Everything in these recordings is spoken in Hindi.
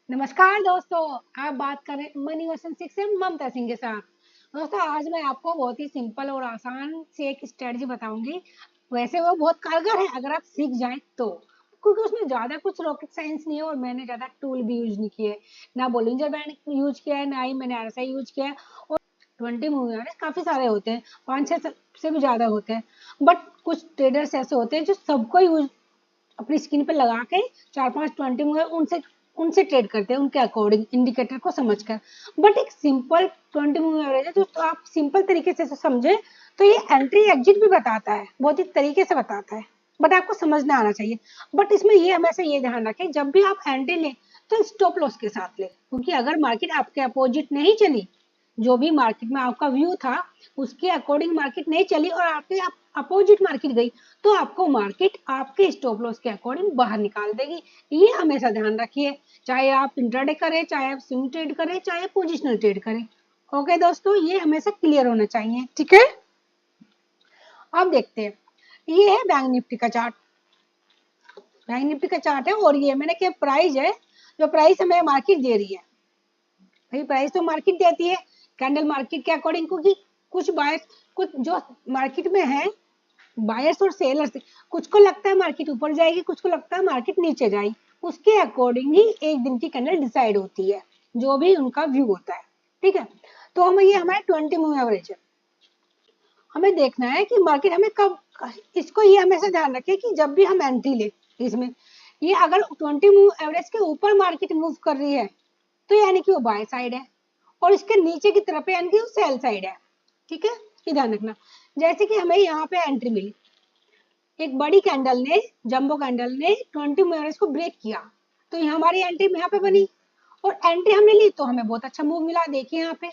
नमस्कार दोस्तों। आप बात कर रहे हैं मनी क्वेश्चन 6 से ममता सिंह के साथ। दोस्तों आज मैं आपको बहुत ही सिंपल और आसान से एक स्ट्रेटजी बताऊंगी। वैसे वो बहुत कारगर है अगर आप सीख जाएं तो, क्योंकि उसमें ज्यादा कुछ रॉकेट साइंस नहीं है और मैंने ज्यादा टूल भी यूज नहीं किए, ना बोलिंजर बैंड यूज किया है, ना ही मैंने आरएसआई यूज किया है। और 20 मूवी काफी सारे होते हैं, 5-6 से भी ज्यादा होते हैं। बट कुछ ट्रेडर्स ऐसे होते हैं जो सबको यूज अपनी स्क्रीन पे लगा के 4-5 20 मूव उनसे उनसे ट्रेड करते हैं, उनके अकॉर्डिंग इंडिकेटर को समझकर। बट एक सिंपल 20 मूव एवरेज है जो तो आप सिंपल तरीके से समझे तो ये एंट्री एग्जिट भी बताता है, बहुत ही तरीके से बताता है। बट आपको समझना आना चाहिए। बट इसमें ये हमेशा ये ध्यान रखें, जब भी आप एंट्री लें तो स्टॉप लॉस के साथ लें, क्योंकि अगर मार्केट आपके अपोजिट नहीं चली, जो भी मार्केट में आपका व्यू था उसके अकॉर्डिंग मार्केट नहीं चली और आपके अपोजिट मार्केट गई, तो आपको मार्केट आपके स्टॉप लॉस के अकॉर्डिंग बाहर निकाल देगी। ये हमेशा ध्यान रखिए, चाहे आप इंट्राडे करें, चाहे आप स्विंग ट्रेड करें, चाहे पोजिशनल ट्रेड करें। ओके दोस्तों, ये हमेशा क्लियर होना चाहिए, ठीक है। अब देखते हैं, ये है बैंक निफ्टी का चार्ट। बैंक निफ्टी का चार्ट है और ये मैंने क्या प्राइस है, जो प्राइस हमें मार्केट दे रही है। भाई प्राइस तो मार्केट देती है कैंडल मार्केट के अकॉर्डिंग, क्योंकि कुछ बायर्स, कुछ जो मार्केट में है बायर्स और सेलर्स, कुछ को लगता है मार्केट ऊपर जाएगी, कुछ को लगता है मार्केट नीचे जाएगी। उसके अकॉर्डिंग ही एक दिन की कैंडल डिसाइड होती है, जो भी उनका व्यू होता है, ठीक है। तो हमें ये हमारे 20 मूव एवरेज है, हमें देखना है कि मार्केट हमें कब, इसको ये हमेशा ध्यान रखें कि जब भी हम एंट्री ले इसमें, ये अगर 20 मूव एवरेज के ऊपर मार्केट मूव कर रही है तो यानी कि वो बाय साइड है, और इसके नीचे की तरफ यानी कि वो सेल साइड है, ठीक है। ये ध्यान रखना। जैसे कि हमें यहाँ पे एंट्री मिली, एक बड़ी कैंडल ने, जंबो कैंडल ने 20 मूव को ब्रेक किया, तो ये हमारी एंट्री यहाँ पे बनी और एंट्री हमने ली तो हमें बहुत अच्छा मूव मिला, देखिए यहाँ पे,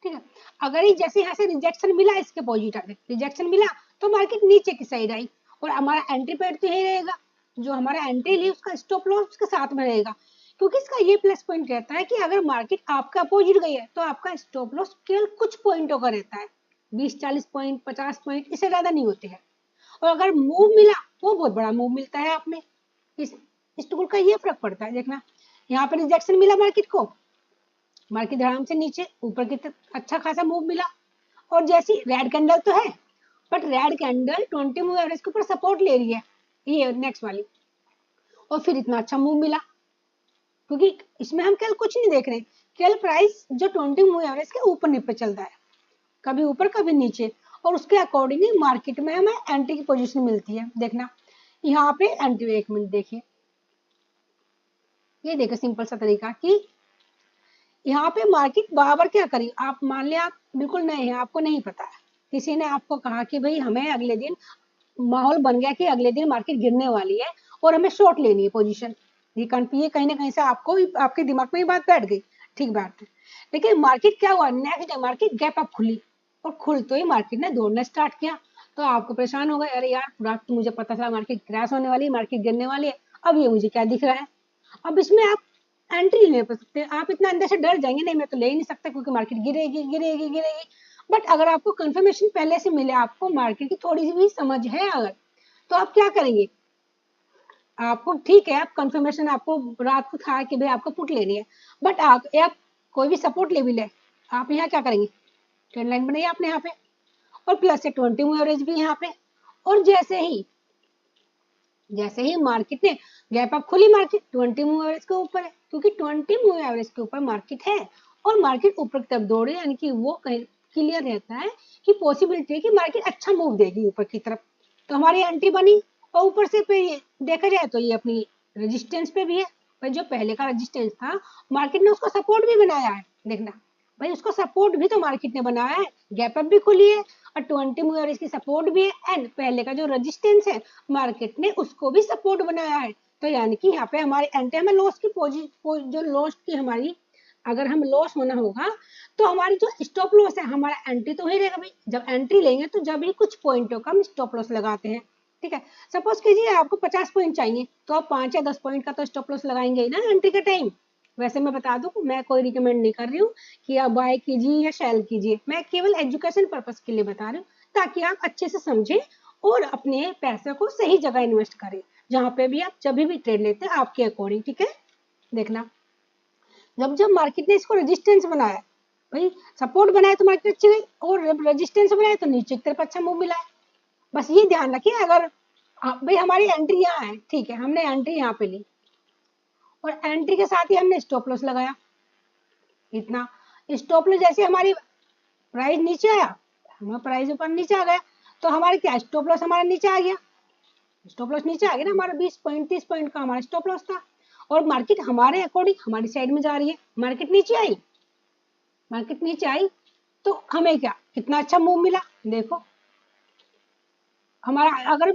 ठीक है। अगर ये जैसे यहाँ से रिजेक्शन मिला, इसके पॉजिटिव रिजेक्शन मिला तो मार्केट नीचे की साइड आई और हमारा एंट्री पॉइंट तो यही रहेगा, जो हमारा एंट्री ली उसका स्टॉप लॉस उसके साथ में रहेगा। क्योंकि इसका ये प्लस पॉइंट रहता है कि अगर मार्केट आपका अपोजिट गई है तो आपका स्टॉप लॉस केवल कुछ पॉइंटों का रहता है, 20-40 पॉइंट, 50 पॉइंट, इससे ज्यादा नहीं होते हैं। और अगर मूव मिला वो बहुत बड़ा मूव मिलता है आप में, इस टूल का ये फर्क पड़ता है। देखना, यहाँ पर रिजेक्शन मिला मार्केट को, मार्केट धड़ाम से नीचे ऊपर की तरफ अच्छा खासा मूव मिला, और जैसी रेड कैंडल तो है, but red candle 20 move average के ऊपर सपोर्ट ले रही है, ये नेक्स्ट वाली, और फिर इतना अच्छा मूव मिला। क्योंकि इसमें हम केवल कुछ नहीं देख रहे, केवल प्राइस जो 20 मूव एवरेज के ऊपर नीचे चलता है, कभी ऊपर कभी नीचे, और उसके अकॉर्डिंग ही मार्केट में हमें एंट्री की पोजीशन मिलती है। देखना यहाँ पे एंट्री, एक मिनट देखिए, ये देखो सिंपल सा तरीका कि यहाँ पे मार्केट बराबर क्या करी। आप मान लिया आप बिल्कुल नए हैं, आपको नहीं पता है, किसी ने आपको कहा कि भाई हमें अगले दिन माहौल बन गया कि अगले दिन मार्केट गिरने वाली है और हमें शॉर्ट लेनी है पोजीशन, ये कहीं ना कहीं से आपको आपके दिमाग में ये बात बैठ गई, ठीक बात है। लेकिन मार्केट क्या हुआ, next day market gap up खुली और खुलते ही मार्केट ने दौड़ना स्टार्ट किया, तो आपको परेशान हो गए, अरे यार पूरा तो मुझे पता था मार्केट क्रैश होने वाली है, मार्केट गिरने वाली है, अब ये मुझे क्या दिख रहा है। अब इसमें आप एंट्री नहीं ले सकते, आप इतना अंदर से डर जाएंगे, नहीं मैं तो ले ही नहीं सकता क्योंकि मार्केट गिरेगी गिरेगी गिरेगी। बट अगर आपको कंफर्मेशन पहले से मिले, आपको मार्केट की थोड़ी सी भी समझ है अगर, तो आप क्या करेंगे, आपको ठीक है, आप कंफर्मेशन आपको रात को था कि भाई आपको पुट लेनी है, बट आप कोई भी सपोर्ट ले भी ले, आप यहाँ क्या करेंगे, ट्रेंड लाइन बनाइए आपने यहाँ पे, और प्लस से 20 मूव एवरेज भी यहाँ पे, और जैसे ही मार्केट ने गैप अप खुली, मार्केट 20 मूव एवरेज के ऊपर है, क्योंकि 20 मूव एवरेज के ऊपर मार्केट है और मार्केट ऊपर की तरफ दौड़ रही है, यानी कि वो क्लियर रहता है कि पॉसिबिलिटी है कि मार्केट अच्छा मूव देगी ऊपर की तरफ, तो हमारी एंट्री बनी। और ऊपर से फिर देखा जाए तो ये अपनी रेजिस्टेंस पे भी है, पर जो पहले का रेजिस्टेंस था मार्केट ने उसको सपोर्ट भी बनाया है। देखना भाई, उसको सपोर्ट भी तो मार्केट ने बनाया है, गैप अप भी खुली है और 20 मूव एवरेज की सपोर्ट भी है, एंड पहले का जो रेजिस्टेंस है मार्केट ने उसको भी सपोर्ट बनाया है। तो यानी कि यहाँ पे हमारे एंटी में लॉस की जो लॉस की हमारी, अगर हम लॉस होना होगा तो हमारी जो स्टॉप लॉस है, हमारा एंट्री तो वही रहेगा भाई, जब एंट्री लेंगे तो जब भी कुछ पॉइंटों का हम स्टॉप लॉस लगाते हैं, ठीक है। सपोज कीजिए आपको 50 पॉइंट चाहिए तो आप 5 या 10 पॉइंट का तो स्टॉप लॉस लगाएंगे ही ना एंट्री के टाइम। वैसे मैं बता दूं, मैं कोई रिकमेंड नहीं कर रही हूँ कि आप बाय कीजिए या सेल कीजिए, मैं केवल एजुकेशन पर्पस के लिए बता रही हूँ, ताकि आप अच्छे से समझें और अपने पैसे को सही जगह इन्वेस्ट करें, जहां पे भी आप जब भी ट्रेड लेते हैं आपके अकॉर्डिंग, ठीक है। देखना जब जब मार्केट ने इसको रेजिस्टेंस बनाया, भाई सपोर्ट बनाया तो मार्केट अच्छी गई, और रेजिस्टेंस बनाया तो नीचे की तरफ अच्छा मूव मिला है। बस ये ध्यान रखिए, अगर भाई हमारी एंट्री यहाँ है, ठीक है, हमने एंट्री यहाँ पे ली और एंट्री के साथ ही हमने स्टॉप लॉस लगाया, इतना स्टॉप लॉस जैसे हमारी प्राइस नीचे आया, हमारा प्राइस ऊपर नीचे आ गया, तो हमारे क्या स्टॉप लॉस हमारा नीचे आ गया, स्टॉप लॉस नीचे आ गया ना, हमारा 20 पॉइंट 30 पॉइंट का हमारा स्टॉप लॉस था, और मार्केट हमारे अकॉर्डिंग हमारी साइड में जा रही है, मार्केट नीचे आई, मार्केट नीचे आई तो हमें क्या कितना अच्छा मूव मिला, देखो हमारा अगर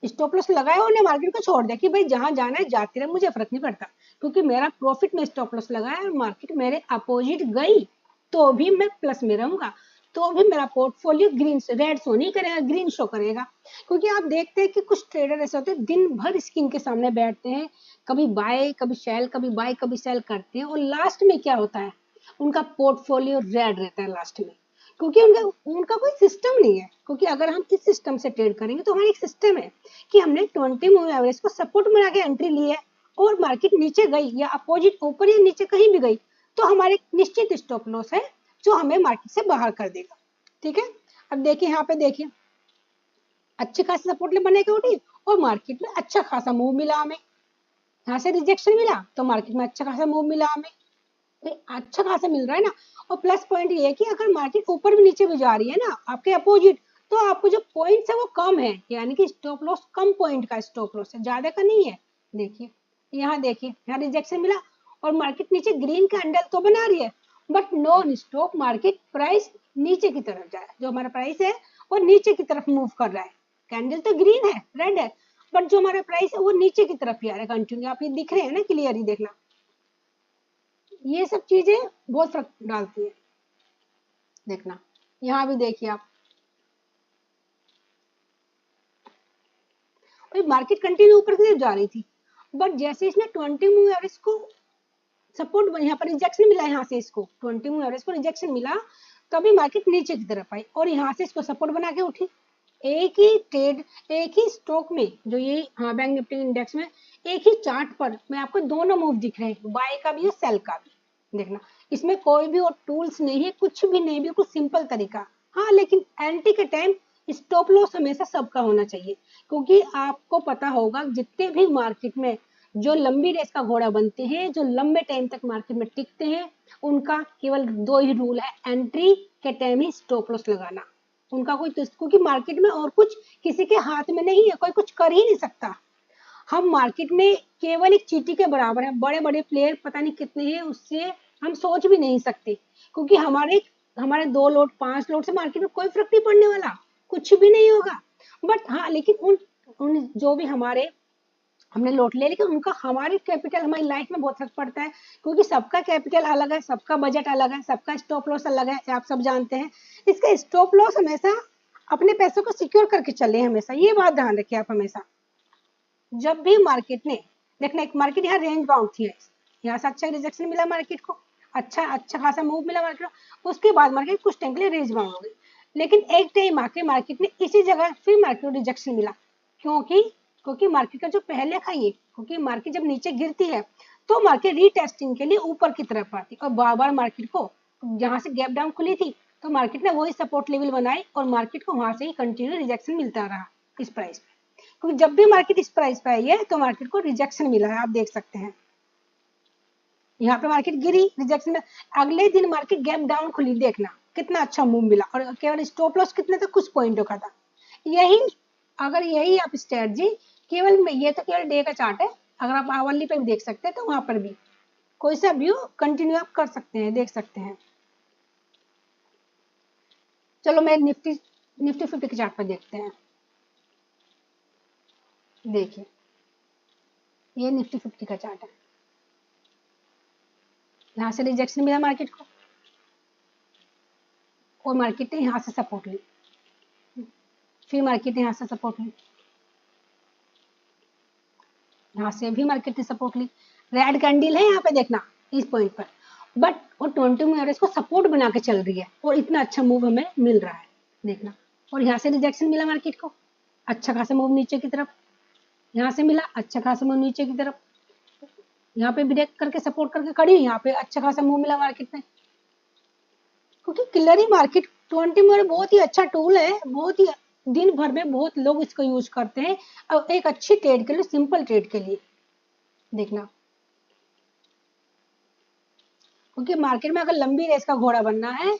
स्टॉप लॉस लगाया और मार्केट को छोड़ दिया कि भाई जहां जाना है जाती रहे, मुझे फर्क नहीं पड़ता, क्योंकि मेरा प्रॉफिट में स्टॉप लॉस लगाया और मार्केट मेरे अपोजिट गई तो भी मैं प्लस में रहूंगा, तो भी मेरा पोर्टफोलियो ग्रीन रेड शो नहीं करेगा, ग्रीन शो करेगा। क्योंकि आप देखते हैं कि कुछ ट्रेडर ऐसे होते हैं दिन भर स्क्रीन के सामने बैठते हैं, कभी बाय कभी सेल, कभी बाय कभी सेल करते हैं, और लास्ट में क्या होता है, उनका पोर्टफोलियो रेड रहता है लास्ट में, क्योंकि उनका उनका कोई सिस्टम नहीं है। क्योंकि अगर हम इस सिस्टम से ट्रेड करेंगे तो हमारा एक सिस्टम है कि हमने 20 मूविंग एवरेज को सपोर्ट बना के एंट्री ली है, और मार्केट नीचे गई या अपोजिट ऊपर या नीचे कहीं भी गई तो हमारे निश्चित स्टॉप लॉस है जो हमें मार्केट से बाहर कर देगा। ठीक है, अब देखिए यहाँ पे देखिए अच्छे खासे सपोर्ट ले बने के उठी और मार्केट में अच्छा खासा मूव मिला हमें, यहाँ से रिजेक्शन मिला तो मार्केट में अच्छा खासा मूव मिला हमें, अच्छा खासा मिल रहा है ना। और प्लस पॉइंट ये है कि अगर मार्केट ऊपर भी नीचे भी जा रही है ना आपके अपोजिट, तो आपको जो पॉइंट्स है वो कम है, यानी कि स्टॉप लॉस कम पॉइंट का स्टॉप लॉस है, ज्यादा का नहीं है। देखिए यहाँ देखिए, यहाँ रिजेक्शन मिला और मार्केट नीचे ग्रीन कैंडल तो बना रही है, but non stop market price नीचे की तरफ जा रहा है, जो हमारा प्राइस है वो नीचे की तरफ मूव कर रहा है, कैंडल तो ग्रीन है रेड है, बट जो हमारा प्राइस है वो नीचे की तरफ ही आ रहा है कंटिन्यू, आप ये दिख रहे हैं ना क्लियर ही देखना, ये सब चीजें बहुत फर्क डालती है। देखना यहाँ भी देखिए आप, मार्केट कंटिन्यू ऊपर की तरफ जा रही थी, बट जैसे इसने 20 मूव एवरेज को सपोर्ट, यहाँ पर रिजेक्शन मिला, यहाँ से इसको 20 मूव एवरेज को रिजेक्शन मिला, तभी मार्केट नीचे की तरफ आई और यहाँ से इसको सपोर्ट बना के उठी। एक ही ट्रेड, एक ही स्टॉक में, जो ये हाँ बैंक निफ्टी इंडेक्स में एक ही चार्ट पर मैं आपको दोनों मूव दिख रहे हैं, बाय का भी और सेल का भी। देखना इसमें कोई भी और टूल्स नहीं है, कुछ भी नहीं, बिल्कुल सिंपल तरीका। हाँ लेकिन एंट्री के टाइम स्टॉप लॉस हमेशा सबका होना चाहिए, क्योंकि आपको पता होगा जितने भी मार्केट में जो लंबी रेस का घोड़ा बनते हैं, जो लंबे टाइम तक मार्केट में टिकते हैं, उनका केवल दो ही रूल है, एंट्री के टाइम ही स्टॉप लॉस लगाना, उनका कोई, क्योंकि मार्केट में और कुछ किसी के हाथ में नहीं है, कोई कुछ कर ही नहीं सकता। हम मार्केट में केवल एक चींटी के बराबर है, बड़े बड़े प्लेयर पता नहीं कितने हैं, उससे हम सोच भी नहीं सकते, क्योंकि हमारे हमारे 2 लोट 5 लोट से मार्केट में कोई फर्क नहीं पड़ने वाला, कुछ भी नहीं होगा। बट हाँ लेकिन उन उन जो भी हमारे हमने लोट ले, लेकिन उनका हमारी कैपिटल हमारी लाइफ में बहुत फर्क पड़ता है, क्योंकि सबका कैपिटल अलग है, सबका बजट अलग है, सबका स्टॉप लॉस अलग है, आप सब जानते हैं। इसका स्टॉप लॉस हमेशा अपने पैसों को सिक्योर करके चले, हमेशा ये बात ध्यान रखिए आप हमेशा। जब भी मार्केट ने देखना, एक मार्केट यहाँ रेंज बाउंड थी, यहाँ से अच्छा रिजेक्शन मिला मार्केट को, अच्छा अच्छा खासा मूव मिला मार्केट को, उसके बाद मार्केट कुछ टाइम के लिए रेंज बाउंड हो गई, लेकिन एक टाइम आके मार्केट ने इसी जगह फिर मार्केट को रिजेक्शन मिला, क्योंकि क्योंकि मार्केट का जो पहले का ये, क्योंकि मार्केट जब नीचे गिरती है तो मार्केट रीटेस्टिंग के लिए ऊपर की तरफ आती और बार बार मार्केट को जहां से गैप डाउन खुली थी तो मार्केट ने वही सपोर्ट लेवल बनाई और मार्केट को वहां से ही कंटिन्यू रिजेक्शन मिलता रहा इस प्राइस पे, क्योंकि जब भी मार्केट इस प्राइस पे आई है तो मार्केट को रिजेक्शन मिला है, आप देख सकते हैं यहाँ पे मार्केट गिरी रिजेक्शन में, अगले दिन मार्केट गैप डाउन खुली, देखना कितना अच्छा मूव मिला, और केवल स्टॉप लॉस कितने था, कुछ पॉइंटों का था। यही अगर यही आप स्ट्रेटजी केवल, ये तो केवल डे का चार्ट है, अगर आप आवरली पे भी देख सकते हैं तो वहां पर भी कोई सा व्यू कंटिन्यू आप कर सकते हैं, देख सकते हैं। चलो मैं निफ्टी निफ्टी 50 के चार्ट पर देखते हैं। देखिए ये निफ्टी 50 का चार्ट है, यहाँ से रिजेक्शन मिला मार्केट को और मार्केट ने यहाँ से सपोर्ट ली, फिर मार्केट ने यहाँ से सपोर्ट ली, यहाँ से भी मार्केट ने सपोर्ट ली, रेड कैंडल है यहाँ पे देखना इस पॉइंट पर, बट वो 20 मूव एवरेज को सपोर्ट बना के चल रही है और इतना अच्छा मूव हमें मिल रहा है, देखना। और यहाँ से रिजेक्शन मिला मार्केट को, अच्छा खासा मूव नीचे की तरफ, यहाँ से मिला अच्छा खासा मूव नीचे की तरफ, यहाँ पे ब्रेक करके सपोर्ट करके खड़ी है, यहाँ पे अच्छा खासा मूव मिला मार्केट में, क्योंकि क्लियरिंग मार्केट 20 में बहुत ही अच्छा टूल है, बहुत ही दिन भर में बहुत लोग इसको यूज करते हैं और एक अच्छी ट्रेड के लिए, सिंपल ट्रेड के लिए देखना, क्योंकि मार्केट में अगर लंबी रेस का घोड़ा बनना है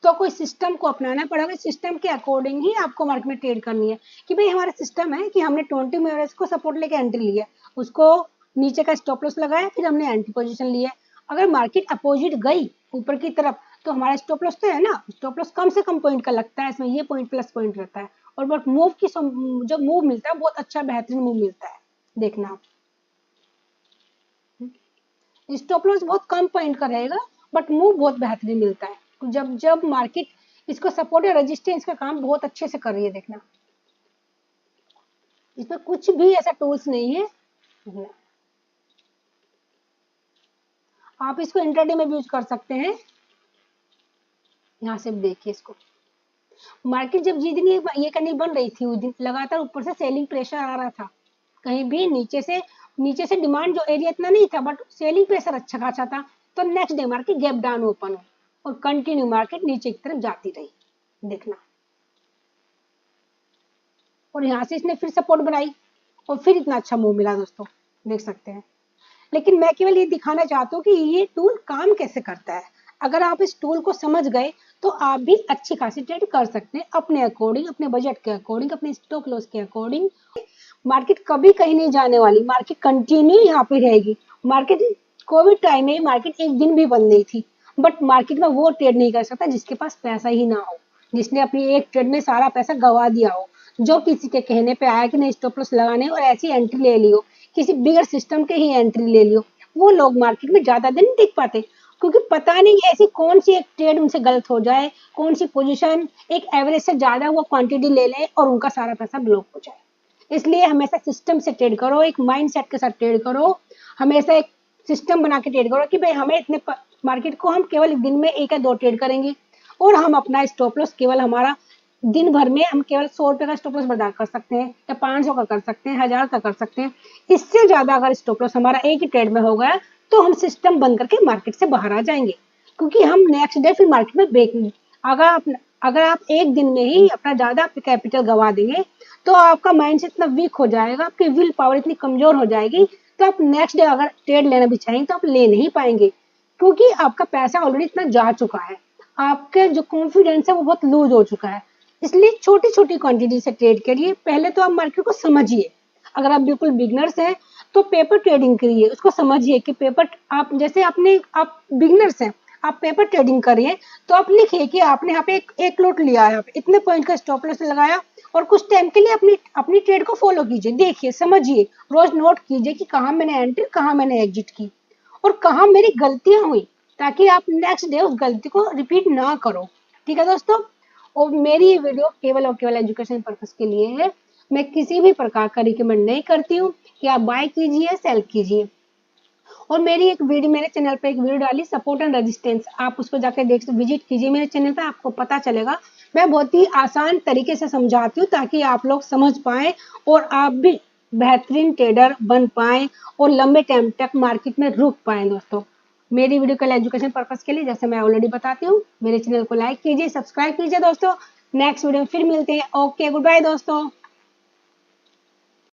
तो कोई सिस्टम को अपनाना पड़ेगा, सिस्टम के अकॉर्डिंग ही आपको मार्केट में ट्रेड करनी है, कि भाई हमारा सिस्टम है कि हमने 20 में एवरेज को सपोर्ट लेके एंट्री लिया, उसको नीचे का स्टॉप लॉस लगाया, फिर हमने एंट्री पोजीशन लिया। अगर मार्केट अपोजिट गई ऊपर की तरफ तो हमारा स्टॉप लॉस तो है ना, स्टॉप लॉस कम से कम पॉइंट का लगता है, इसमें ये पॉइंट प्लस पॉइंट रहता है, और बट मूव की जो मूव मिलता है बहुत अच्छा बेहतरीन मूव मिलता है देखना आप। स्टॉप लॉस बहुत कम पॉइंट का रहेगा बट मूव बहुत बेहतरीन मिलता है, जब जब मार्केट इसको सपोर्ट या रेजिस्टेंस का काम बहुत अच्छे से कर रही है देखना, इसमें कुछ भी ऐसा टूल्स नहीं है। आप इसको इंट्राडे में भी यूज कर सकते हैं। यहाँ से देखिए इसको, मार्केट जब जिस दिन ये कैंडल बन रही थी उस दिन लगातार ऊपर से सेलिंग प्रेशर आ रहा था, कहीं भी नीचे से डिमांड जो एरिया इतना नहीं था बट सेलिंग प्रेशर अच्छा खासा था, तो next day market gap down open हो और कंटिन्यू मार्केट नीचे की तरफ जाती रही देखना, और यहाँ से इसने फिर सपोर्ट बनाई और फिर इतना अच्छा मूव मिला दोस्तों, देख सकते हैं। लेकिन मैं केवल ये दिखाना चाहता हूँ कि ये टूल काम कैसे करता है, अगर आप इस टूल को समझ गए तो आप भी अच्छी खासी ट्रेड कर सकते हैं अपने अकॉर्डिंग, अपने बजट के अकॉर्डिंग, अपने स्टॉप लॉस के अकॉर्डिंग। मार्केट कभी कहीं नहीं जाने वाली, मार्केट कंटिन्यू यहाँ पे रहेगी। मार्केट कोविड टाइम में मार्केट एक दिन भी बंद नहीं थी, बट मार्केट में वो ट्रेड नहीं कर सकता जिसके पास पैसा ही ना हो, जिसने अपनी एक ट्रेड में सारा पैसा गवा दिया हो, जो किसी के कहने पे आया कि नहीं स्टॉप लॉस लगाने और ऐसी एंट्री ले लियो, किसी बिगर सिस्टम के ही एंट्री ले लियो, वो लोग मार्केट में ज्यादा दिन नहीं टिक पाते, क्योंकि पता नहीं ऐसी कौन सी एक ट्रेड उनसे गलत हो जाए, कौन सी पोजीशन एक एवरेज से ज्यादा वो क्वांटिटी ले ले और उनका सारा पैसा ब्लॉक हो जाए। इसलिए हमेशा सिस्टम से ट्रेड करो, एक माइंड सेट के साथ ट्रेड करो, हमेशा एक सिस्टम बना के ट्रेड करो कि भाई हमें इतने मार्केट को हम केवल दिन में एक या दो ट्रेड करेंगे और हम अपना स्टॉप लॉस केवल हमारा दिन भर में हम केवल 100 रुपए का स्टॉप लॉस बर्दाश्त कर सकते हैं या 500 का कर सकते हैं, 1000 का कर सकते हैं। इससे ज्यादा अगर स्टॉप लॉस हमारा एक ही ट्रेड में हो गया तो हम सिस्टम बंद करके मार्केट से बाहर आ जाएंगे, क्योंकि हम नेक्स्ट डे फिर मार्केट में बेचेंगे। अगर आप एक दिन में ही अपना ज्यादा कैपिटल गवा देंगे तो आपका माइंड इतना वीक हो जाएगा, आपकी विल पावर इतनी कमजोर हो जाएगी, तो आप नेक्स्ट डे अगर ट्रेड लेना भी चाहेंगे तो आप ले नहीं पाएंगे, क्योंकि आपका पैसा ऑलरेडी इतना जा चुका है, आपके जो कॉन्फिडेंस है वो बहुत लूज हो चुका है। इसलिए छोटी छोटी क्वांटिटी से ट्रेड करिए, पहले तो आप मार्केट को समझिए। अगर आप बिल्कुल बिगनर्स हैं तो पेपर ट्रेडिंग करिए, उसको समझिए कि पेपर आप जैसे आप बिगनर्स हैं, आप पेपर ट्रेडिंग करिए तो आप लिखिए कि आपने यहाँ पे एक लॉट लिया है, इतने पॉइंट का स्टॉप लॉस लगाया और कुछ टाइम के लिए अपनी अपनी ट्रेड को फॉलो कीजिए, देखिए समझिए, रोज नोट कीजिए कि कहाँ मैंने एंट्री, कहाँ मैंने एग्जिट की और कहाँ मेरी गलतियां हुई, ताकि आप नेक्स्ट डे उस गलती को रिपीट ना करो। ठीक है दोस्तों, और मेरी ये वीडियो केवल और केवल एजुकेशन पर्पस के लिए है, मैं किसी भी प्रकार का रिकमेंड नहीं करती हूँ कि आप बाय कीजिए सेल कीजिए। और मेरी एक वीडियो, मेरे चैनल पे एक वीडियो डाली सपोर्ट एंड रेजिस्टेंस, आप उसको जाकर विजिट कीजिए मेरे चैनल पे, आपको पता चलेगा। मैं बहुत ही आसान तरीके से समझाती हूँ ताकि आप लोग समझ पाए और आप भी बेहतरीन ट्रेडर बन पाए और लंबे टाइम तक मार्केट में रुक पाए दोस्तों। मेरी वीडियो कल एजुकेशन पर्पज के लिए जैसे मैं ऑलरेडी बताती हूँ, मेरे चैनल को लाइक कीजिए, सब्सक्राइब कीजिए दोस्तों। नेक्स्ट वीडियो में फिर मिलते हैं। ओके, गुड बाय दोस्तों।